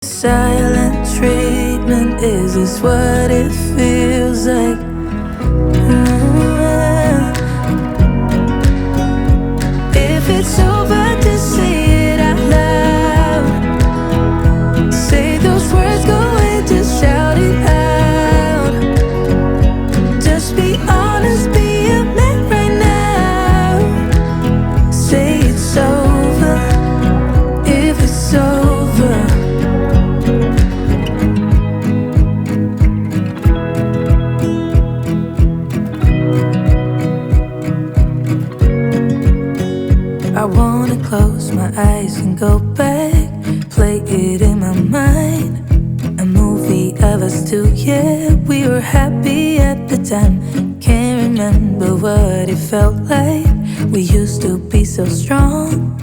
Silent treatment, is this what it feels like? If it's over, just say it out loud. Say those words, go and just shout it out. Just be honest, be a man right now. Say it's over, if it's over. I wanna close my eyes and go back, play it in my mind. A movie of us two, yeah, we were happy at the time. Can't remember what it felt like. We used to be so strong.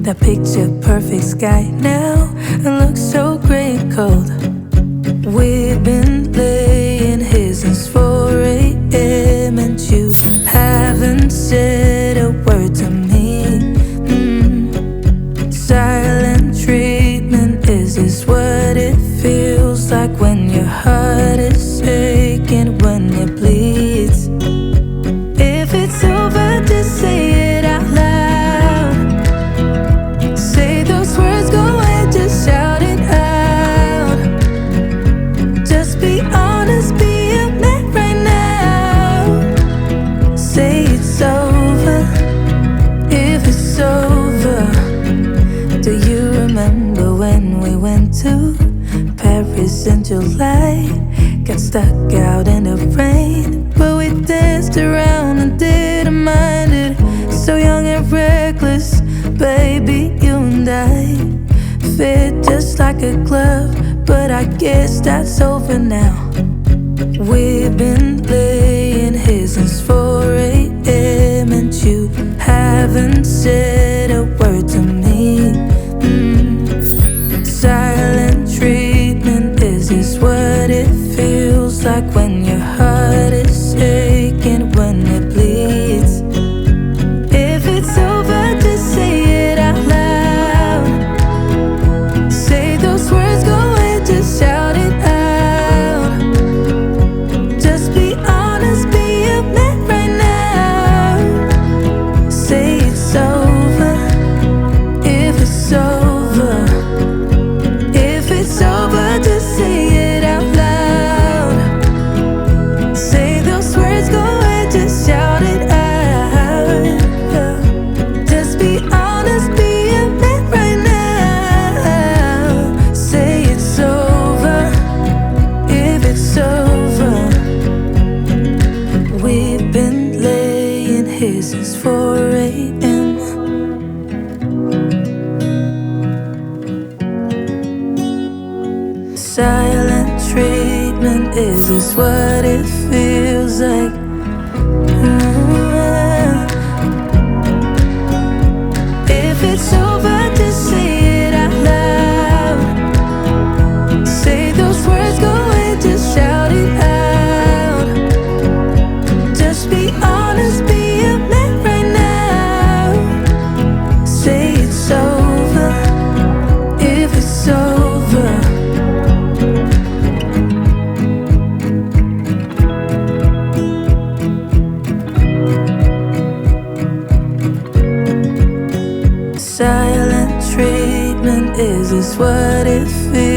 That picture perfect sky now, it looks so gray and cold. We've been laying here since 4 a.m. and you haven't said a word to me. Silent treatment, is this what it feels like when your heart is aching, when it bleeds? If it's over, just say it out loud. Say those words, go and just shout it out. Just be honest, be a man right now. Say it's over, if it's over. Do you remember when we went to Paris in July? Got stuck out in the rain, but we danced around and didn't mind it. So young and reckless, baby, you and I fit just like a glove, but I guess that's over now. We've been laying here since 4 a.m. and you haven't said a word to me. Silent treatment, is this what it feels like when your heart is aching, when it bleeds? If it's over, just say it out loud. Say those words, go and just shout it out. Just be honest, be a man right now. Say it's over, if it's over. If it's over, just say it out loud. Say those words, go and just shout it out. Just be honest, be a man right now. Say it's over, if it's over. We've been laying here since 4 a.m. Silent treatment, is this what it feels like? If it's over, just say it out loud. Say those words, go and just shout it out. Just be honest, be a man right now. Say it's over, if it's over. Silent treatment, is this what it feels